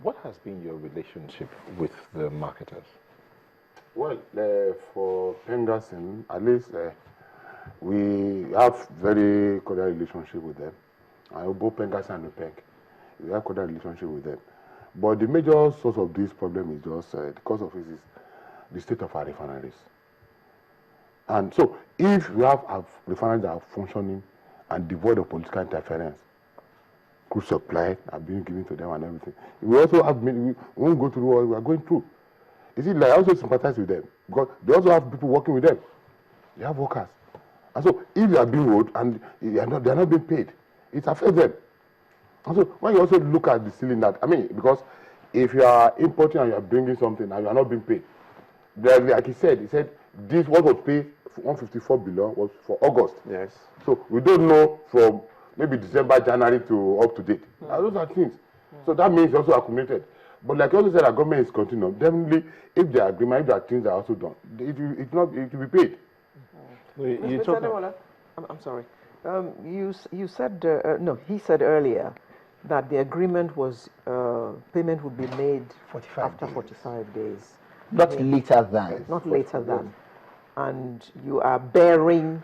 What has been your relationship with the marketers? Well, for Pengasin, at least we have very cordial relationship with them. Both Pengasin and Peng, we have cordial relationship with them. But the major source of this problem is just the cause of it is the state of our refineries. And so, if we have refineries that are functioning and devoid of political interference, crude supply are being given to them and everything, we also have we won't go through what we are going through. You see, like, I also sympathize with them because they also have people working with them. They have workers. And so, if they are being owed and they are not being paid, it affects them. And so, when you also look at the ceiling that, because if you are importing and you are bringing something and you are not being paid, like he said, this what was paid for 154 billion was for August. Yes. So we don't know from maybe December, January to up to date. Those are things. So that means also accumulated. But like you also said, our government is continuing. Definitely, if there are agreement, if there are things that are also done, it will be paid. I'm sorry. You said no. He said earlier that the agreement was payment would be made after 45 days. Not later than. Not later than. And you are bearing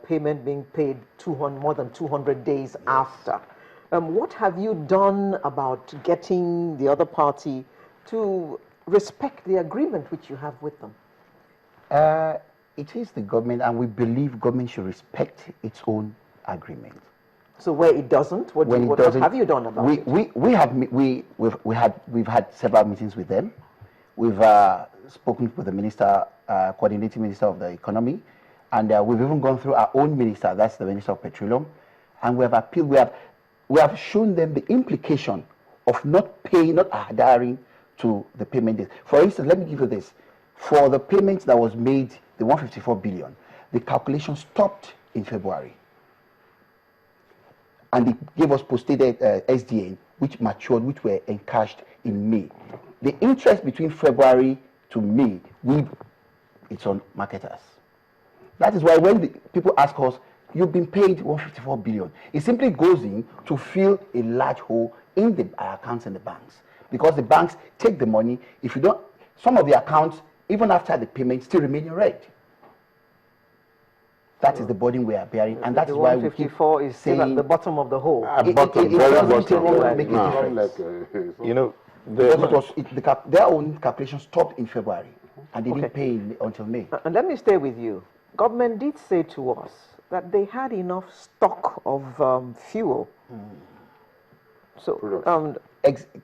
payment being paid more than 200 days after. What have you done about getting the other party to respect the agreement which you have with them? It is the government, and we believe government should respect its own agreement. So where it doesn't, what have you done about it? We've had several meetings with them. We've spoken with the minister, coordinating minister of the economy, and we've even gone through our own minister, that's the minister of petroleum, and we have appealed. We have shown them the implication of not adhering to the payment dates. For instance, let me give you this: for the payments that was made, the 154 billion, the calculation stopped in February, and it gave us post-dated SDN, which matured, which were encashed in May. The interest between February to May, it's on marketers. That is why when people ask us, you've been paid 154 billion, it simply goes in to fill a large hole in the accounts in the banks. Because the banks take the money, if you don't, some of the accounts, even after the payment, still remain in red. That is the burden we are bearing, and that is why we keep is still at the bottom of the hole. It doesn't make a difference. You know, their own calculation stopped in February, and they didn't pay until May. And let me stay with you. Government did say to us that they had enough stock of fuel. So,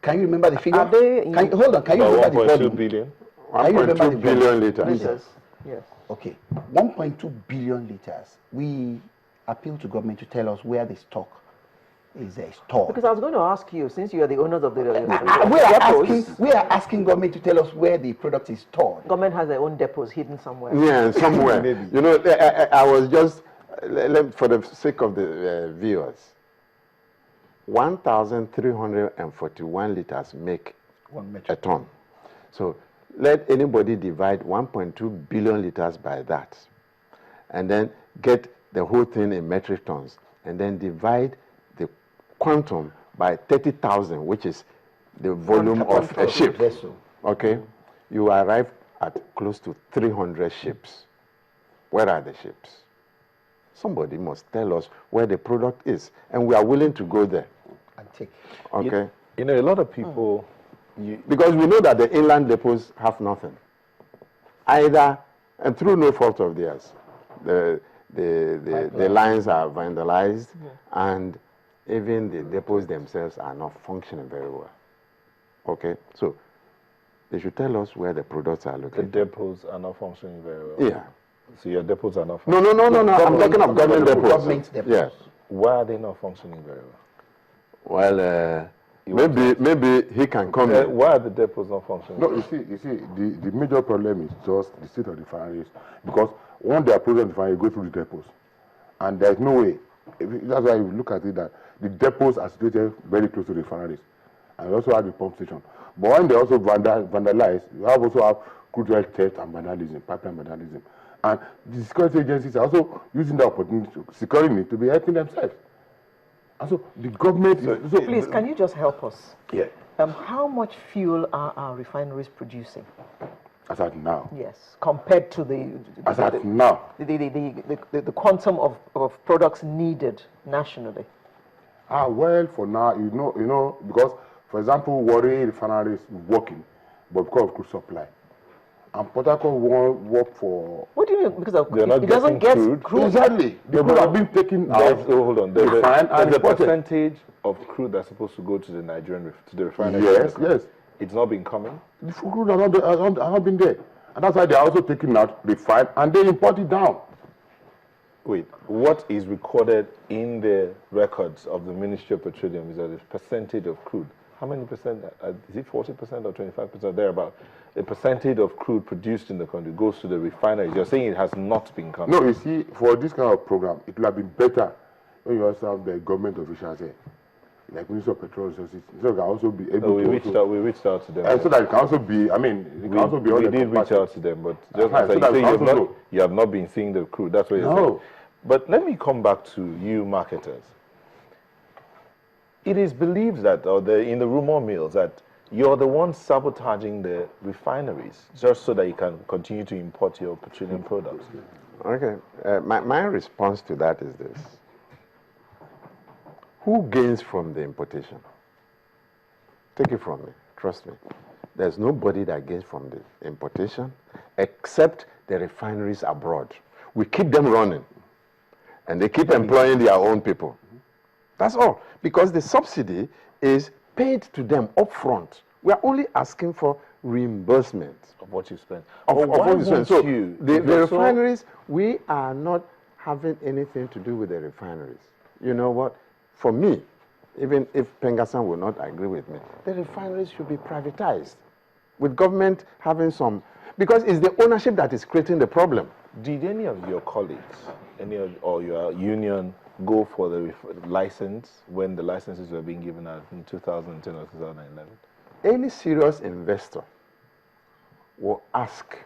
can you remember the figure? Are they hold on. Can you remember the volume? 1.2 billion. 1.2 billion liters. Yes. Okay, 1.2 billion liters. We appeal to government to tell us where the stock is stored. Because I was going to ask you, since you are the owners of the we are asking government to tell us where the product is stored. Government has their own depots hidden somewhere. Yeah, somewhere. Maybe. You know, I was just, for the sake of the viewers, 1,341 liters make a ton. So let anybody divide 1.2 billion liters by that, and then get the whole thing in metric tons, and then divide the quantum by 30,000, which is the volume of a ship. Okay, you arrive at close to 300 ships. Where are the ships? Somebody must tell us where the product is, and we are willing to go there. And take. Okay. You know, a lot of people. Because we know that the inland depots have nothing. Either, and through no fault of theirs, the lines are vandalized, and even the depots themselves are not functioning very well. Okay, so they should tell us where the products are located. The depots are not functioning very well. Yeah. So your depots are not functioning. No. I'm talking of government depots. Yes. Why are they not functioning very well? Well, maybe he can come in. Why are the depots not functioning? No, you see, the major problem is just the state of the refineries, because when they are producing the refinery, go through the depots, and there's no way. That's why you look at it that the depots are situated very close to the refineries, and we also have the pump station. But when they also vandalize, you also have crude oil theft and vandalism, pipeline vandalism, and the security agencies are also using the opportunity, securing it, to be helping themselves. And so the government... So please, can you just help us? Yeah. How much fuel are our refineries producing? As at now. Yes, compared to the quantum of products needed nationally. Well, for now, you know, because, for example, Warri refinery is working, but because of crude supply. And Port Harcourt won't work for... What do you mean? Because of it doesn't get crude? Exactly. The crude have been taken out. Hold on. There's a percentage of crude that's supposed to go to the Nigerian, to the refinery. Yes. It's not been coming? The crude has not been there. And that's why they are also taking out, refine, and they import it down. Wait, what is recorded in the records of the Ministry of Petroleum is that the percentage of crude. How many percent? Is it 40% or 25%? Thereabout. The percentage of crude produced in the country goes to the refineries. You're saying it has not been coming. No, you see, for this kind of program, it would have been better when you also have the government officials here, like Minister of Petroleum Resources, so it can also be able we reached out to them. And so that it can also be, I mean, it can also be... We did reach out to them, but just as you say, you have not been seeing the crude. That's what you're saying. But let me come back to you marketers. It is believed that, in the rumor mills, that you're the ones sabotaging the refineries just so that you can continue to import your petroleum products. Okay. My response to that is this. Who gains from the importation? Take it from me. Trust me. There's nobody that gains from the importation except the refineries abroad. We keep them running, and they keep employing their own people. That's all. Because the subsidy is paid to them upfront. We are only asking for reimbursement of what you spend. Of what you spend. So the refineries, we are not having anything to do with the refineries. You know what? For me, even if Pengassan will not agree with me, the refineries should be privatized, with government having some, because it's the ownership that is creating the problem. Did any of your colleagues, or your union, go for the license when the licenses were being given out in 2010 or 2011? Any serious investor will ask,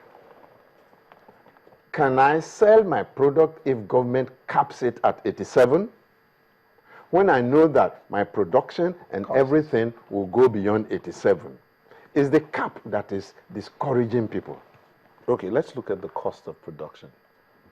can I sell my product if government caps it at 87? When I know that my production and everything will go beyond 87. It's the cap that is discouraging people. Okay, let's look at the cost of production.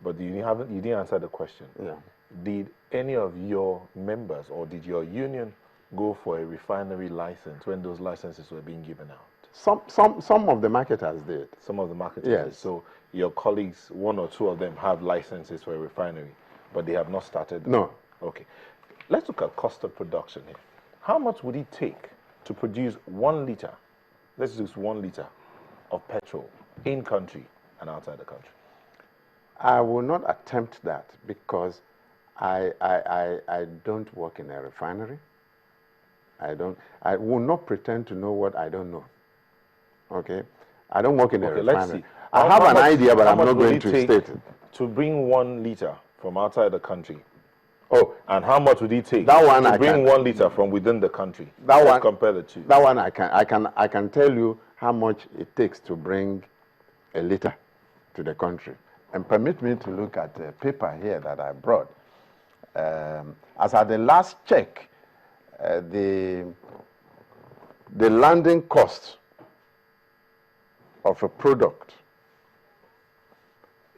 But you didn't answer the question. Yeah. Did any of your members or did your union go for a refinery license when those licenses were being given out? Some of the marketers did. Some of the marketers yes. did. So your colleagues, one or two of them, have licenses for a refinery, but they have not started? No. Okay. Let's look at cost of production here. How much would it take to produce 1 liter, let's use 1 liter of petrol in country and outside the country? I will not attempt that because I don't work in a refinery. I will not pretend to know what I don't know. Okay? I don't work in a refinery. Let's see. I have an idea, but I'm not going to state it. To bring 1 liter from outside the country. Oh, and how much would it take to bring 1 liter from within the country? Let's compare the two. That one I can tell you how much it takes to bring a liter to the country. And permit me to look at the paper here that I brought. As at the last check, the landing cost of a product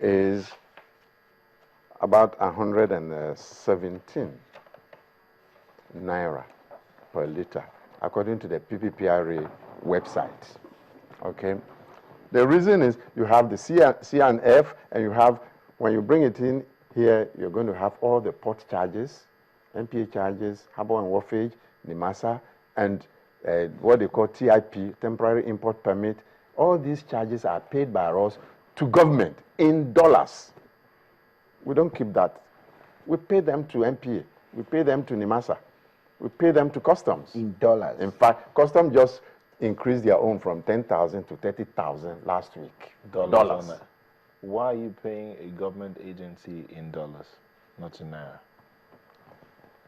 is about 117 naira per liter, according to the PPPRA website. Okay. The reason is you have the C and F, and you have, when you bring it in here, you're going to have all the port charges, MPA charges, harbor and wharfage, NIMASA, and what they call TIP, temporary import permit. All these charges are paid by us to government in dollars. We don't keep that. We pay them to MPA. We pay them to NIMASA. We pay them to customs. In dollars. In fact, customs just increased their own from 10,000 to 30,000 last week. Dollars. Why are you paying a government agency in dollars, not in naira?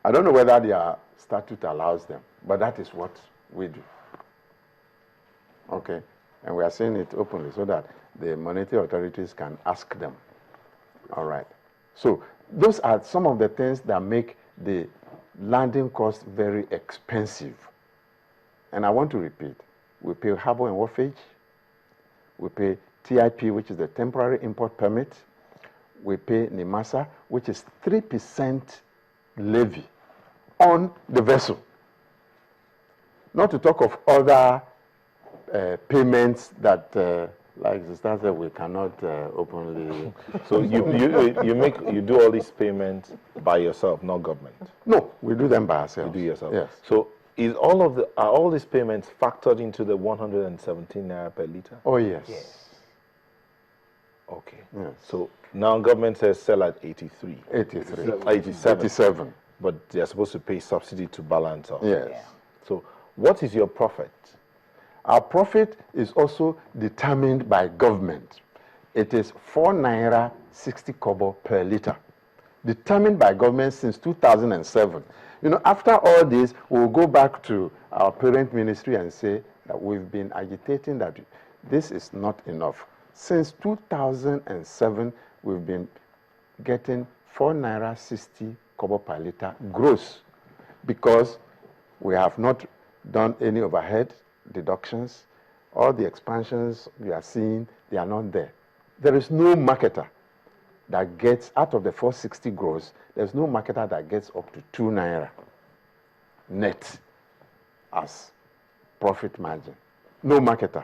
I don't know whether their statute allows them, but that is what we do. Okay? And we are saying it openly so that the monetary authorities can ask them. All right. So those are some of the things that make the landing costs very expensive. And I want to repeat, we pay harbor and wharfage, we pay TIP, which is the temporary import permit, we pay NIMASA, which is 3% levy on the vessel. Not to talk of other payments that, like the starter, we cannot openly. So you do all these payments by yourself, not government. No, we do them by ourselves. You do yourself. Yes. So are all these payments factored into the 117 naira per liter? Oh yes. Okay. Yes. So now government says sell at 83. 83. 87. 87. But they're supposed to pay subsidy to balance out. Yes. So what is your profit? Our profit is also determined by government. It is 4 naira 60 kobo per liter, determined by government since 2007. You know, after all this, we'll go back to our parent ministry and say that we've been agitating that this is not enough. Since 2007, we've been getting 4 naira 60 kobo per liter gross, because we have not done any overhead deductions. All the expansions we are seeing, they are not there. There is no marketer that gets, out of the 460 gross, there's no marketer that gets up to 2 naira net as profit margin. No marketer.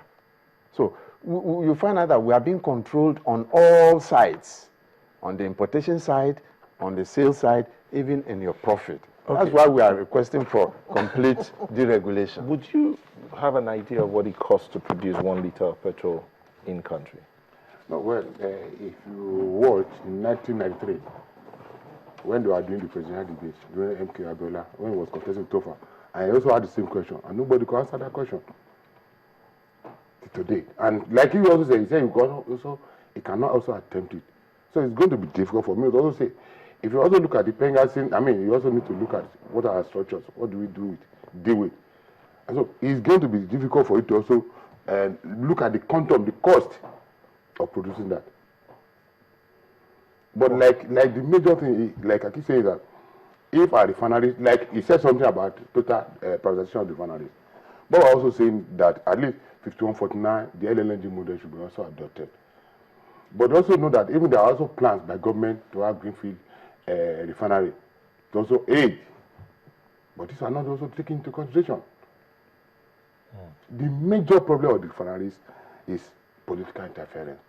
So you find out that we are being controlled on all sides, on the importation side, on the sales side, even in your profit. Okay. That's why we are requesting for complete deregulation. Would you have an idea of what it costs to produce 1 liter of petrol in country? No, well, if you watch in 1993, when they were doing the presidential debate, during MK Abiola, when he was contesting Tofa, I also had the same question, and nobody could answer that question today. And like you also said, he cannot also attempt it. So it's going to be difficult for me to also say, if you also look at the Pengassin, I mean, you also need to look at what are our structures, what do we deal with. And so it's going to be difficult for you to also look at the quantum, the cost of producing that. But like the major thing, like I keep saying that, if our refineries, like he said something about total privatization of refineries, but we're also saying that at least 5149, the LNG model should be also adopted. But also know that even there are also plans by government to have greenfield refinery to also aid. But these are not also taken into consideration. The major problem of the refineries is political interference.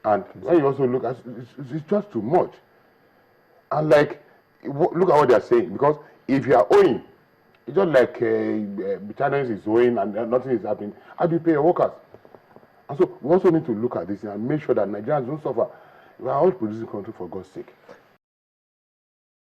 And when you also look at it's just too much. And like, look at what they are saying, because if you are owing, it's just like Chinese is owing and nothing is happening. How do you pay your workers? And so we also need to look at this and make sure that Nigerians don't suffer. We are all producing country, for God's sake.